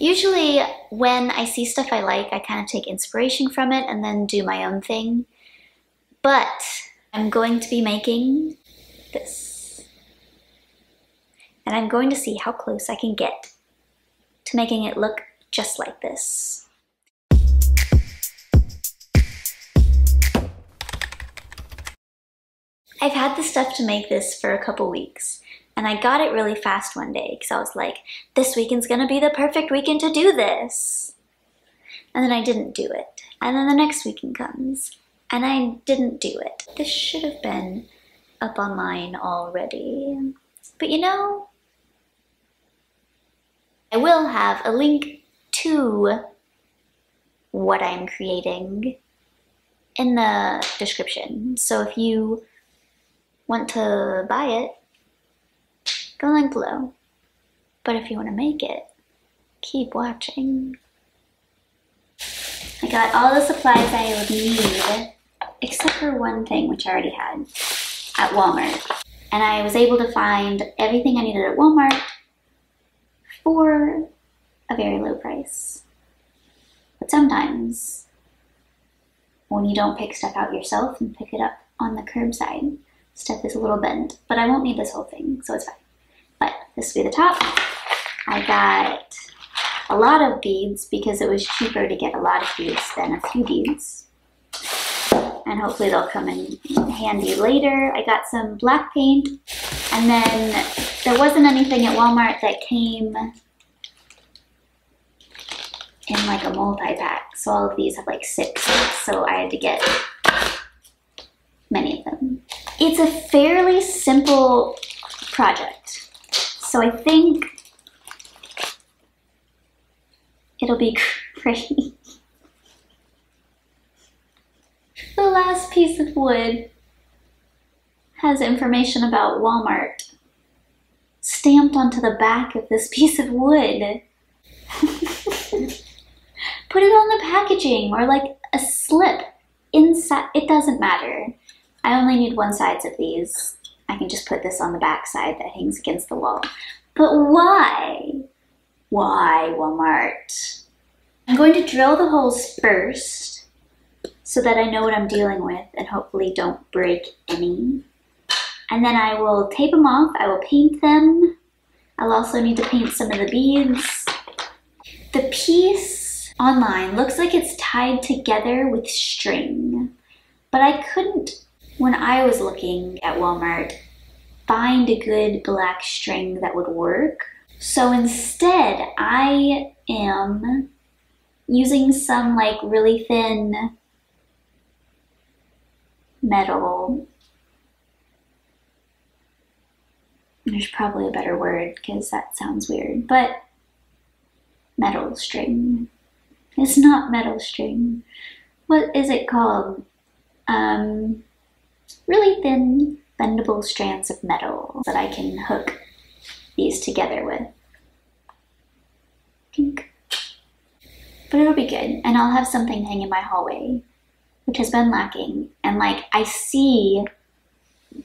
Usually when I see stuff I like, I kind of take inspiration from it and then do my own thing. But I'm going to be making this. And I'm going to see how close I can get to making it look just like this. I've had the stuff to make this for a couple weeks, and I got it really fast one day because I was like, this weekend's gonna be the perfect weekend to do this. And then I didn't do it. And then the next weekend comes, and I didn't do it. This should have been up online already. But you know, I will have a link to what I'm creating in the description. So if you want to buy it, go link below. But if you want to make it, keep watching. I got all the supplies I would need, except for one thing, which I already had at Walmart. And I was able to find everything I needed at Walmart for a very low price. But sometimes, when you don't pick stuff out yourself and pick it up on the curbside, stuff is a little bent. But I won't need this whole thing, so it's fine. But this will be the top. I got a lot of beads because it was cheaper to get a lot of beads than a few beads. And hopefully they'll come in handy later. I got some black paint, and then there wasn't anything at Walmart that came in like a multi-pack. So all of these have like 6, so I had to get many of them. It's a fairly simple project, so I think it'll be great. The last piece of wood has information about Walmart stamped onto the back of this piece of wood. Put it on the packaging or like a slip inside. It doesn't matter. I only need one side of these. I can just put this on the back side that hangs against the wall. But why? Why, Walmart? I'm going to drill the holes first so that I know what I'm dealing with and hopefully don't break any. And then I will tape them off. I will paint them. I'll also need to paint some of the beads. The piece online looks like it's tied together with string, but I couldn't, when I was looking at Walmart, find a good black string that would work. So instead, I am using some like really thin metal. There's probably a better word because that sounds weird, but metal string. It's not metal string. What is it called? Really thin, bendable strands of metal that I can hook these together with. Pink. But it'll be good, and I'll have something hang in my hallway, which has been lacking. And like, I see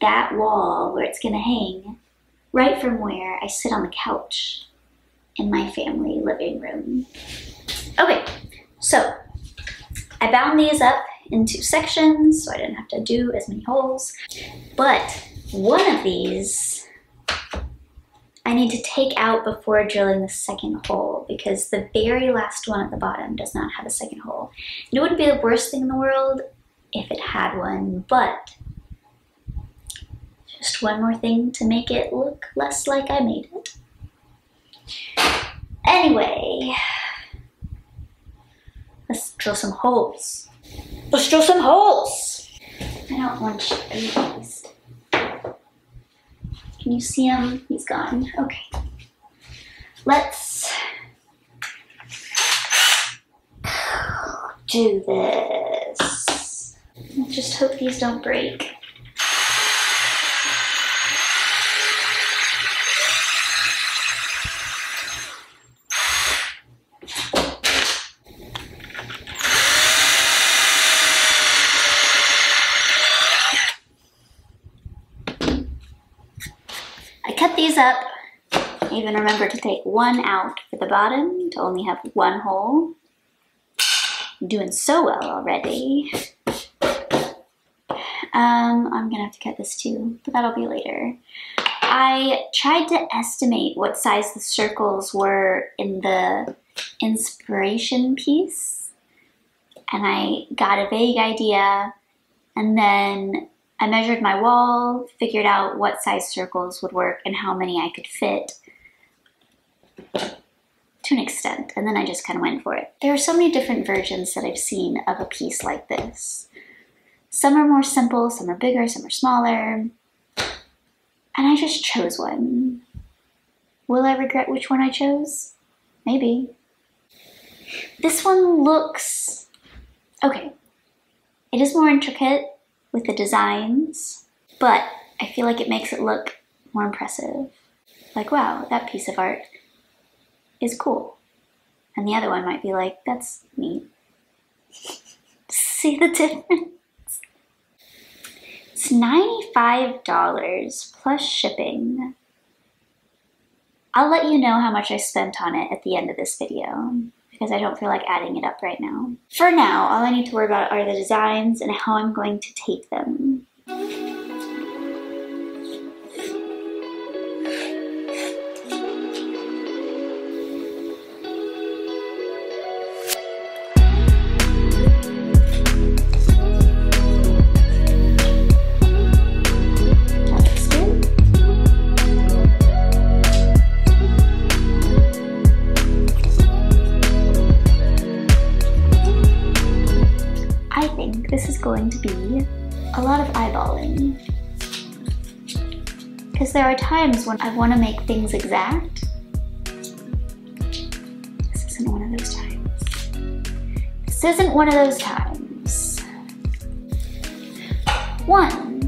that wall where it's gonna hang right from where I sit on the couch in my family living room. Okay, so I bound these up into sections so I didn't have to do as many holes. But one of these I need to take out before drilling the second hole because the very last one at the bottom does not have a second hole. And it wouldn't be the worst thing in the world if it had one, but just one more thing to make it look less like I made it. Anyway, let's drill some holes. Let's drill some holes! I don't want you to these. Can you see him? He's gone. Okay. Let's do this. I just hope these don't break. I cut these up Even remember to take one out for the bottom to only have one hole. I'm doing so well already. I'm gonna have to cut this too, but that'll be later. I tried to estimate what size the circles were in the inspiration piece, and I got a vague idea, and then I measured my wall, figured out what size circles would work and how many I could fit to an extent, and then I just kind of went for it. There are so many different versions that I've seen of a piece like this. Some are more simple, some are bigger, some are smaller, and I just chose one. Will I regret which one I chose? Maybe. This one looks okay. It is more intricate with the designs, but I feel like it makes it look more impressive. Like, wow, that piece of art is cool. And the other one might be like, that's neat. See the difference? It's $95 plus shipping. I'll let you know how much I spent on it at the end of this video, because I don't feel like adding it up right now. For now, all I need to worry about are the designs and how I'm going to tape them. This is going to be a lot of eyeballing, because there are times when I want to make things exact. This isn't one of those times. This isn't one of those times. 1.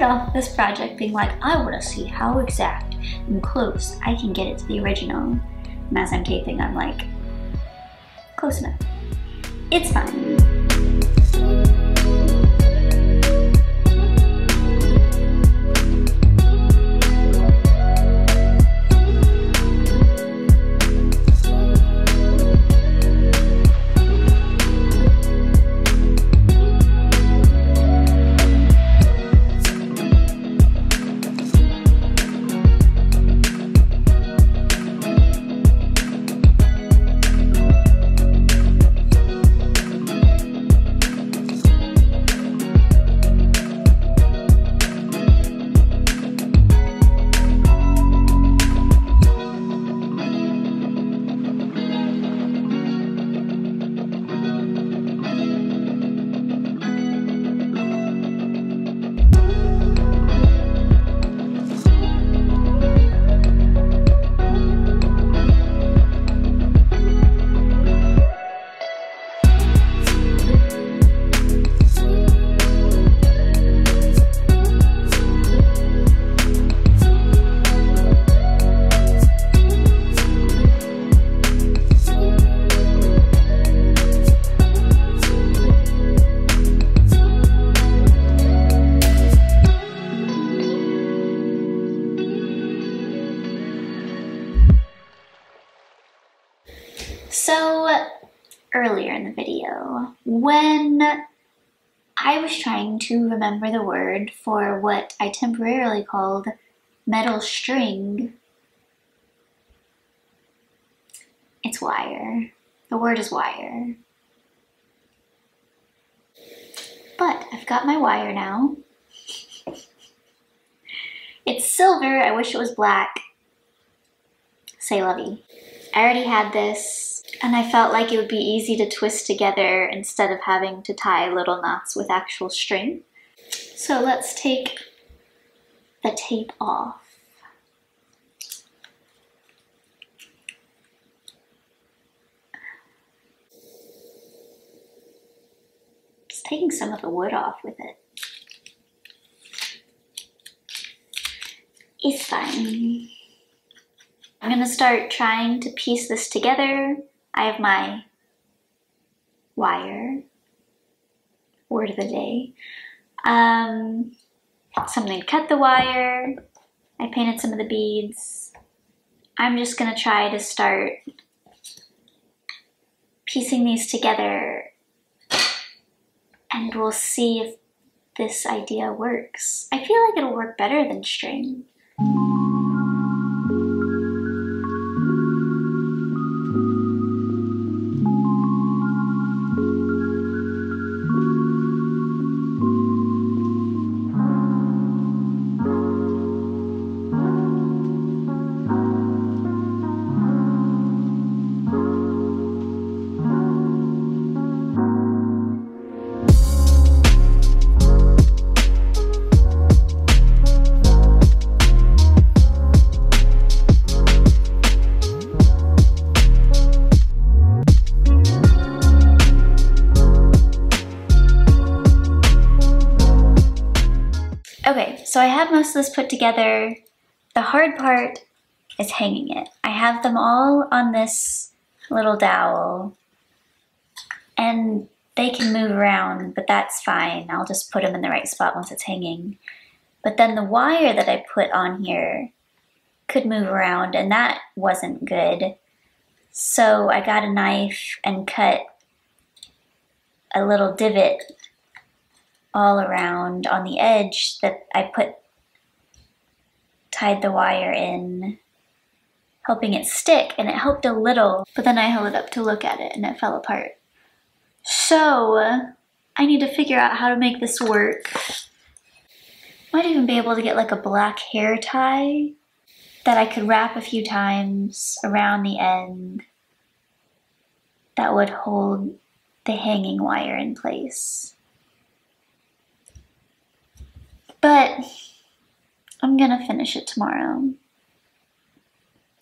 Off this project being like, I want to see how exact and close I can get it to the original. And as I'm taping, I'm like, close enough. It's fine. So earlier in the video, when I was trying to remember the word for what I temporarily called metal string, it's wire. The word is wire. But I've got my wire now. It's silver. I wish it was black. C'est la vie. I already had this, and I felt like it would be easy to twist together instead of having to tie little knots with actual string. So let's take the tape off. Just taking some of the wood off with it. It's fine. gonna start trying to piece this together. I have my wire, word of the day. Something to cut the wire. I painted some of the beads. I'm just gonna try to start piecing these together, and we'll see if this idea works. I feel like it'll work better than string. Okay, so I have most of this put together. The hard part is hanging it. I have them all on this little dowel, and they can move around, but that's fine. I'll just put them in the right spot once it's hanging. But then the wire that I put on here could move around, and that wasn't good. So I got a knife and cut a little divot all around on the edge that I tied the wire in, helping it stick, and it helped a little, but then I held it up to look at it and it fell apart. So I need to figure out how to make this work. Might even be able to get like a black hair tie that I could wrap a few times around the end that would hold the hanging wire in place. But I'm gonna finish it tomorrow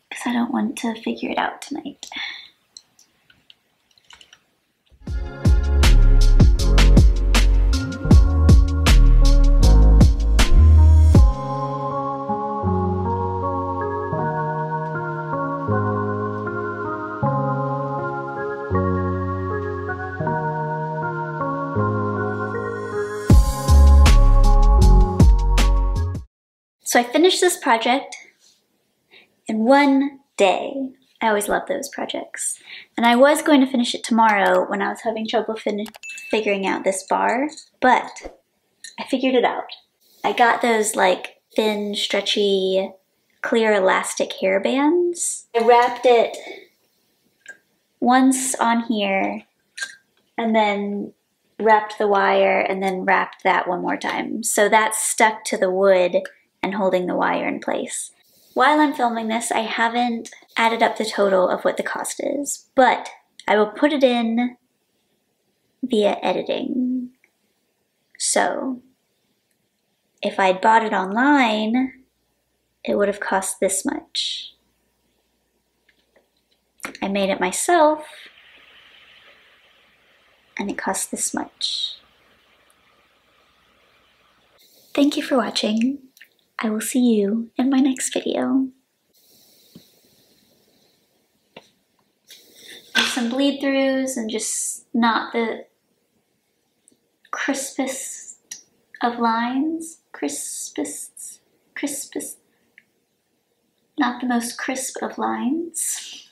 because I don't want to figure it out tonight. So I finished this project in one day. I always love those projects. And I was going to finish it tomorrow when I was having trouble figuring out this bar, but I figured it out. I got those like thin, stretchy, clear elastic hair bands. I wrapped it once on here and then wrapped the wire and then wrapped that one more time. So that's stuck to the wood and holding the wire in place. While I'm filming this, I haven't added up the total of what the cost is, but I will put it in via editing. So if I'd bought it online, it would have cost this much. I made it myself, and it cost this much. Thank you for watching. I will see you in my next video. There's some bleed throughs and just not the crispest of lines. Crispest, not the most crisp of lines.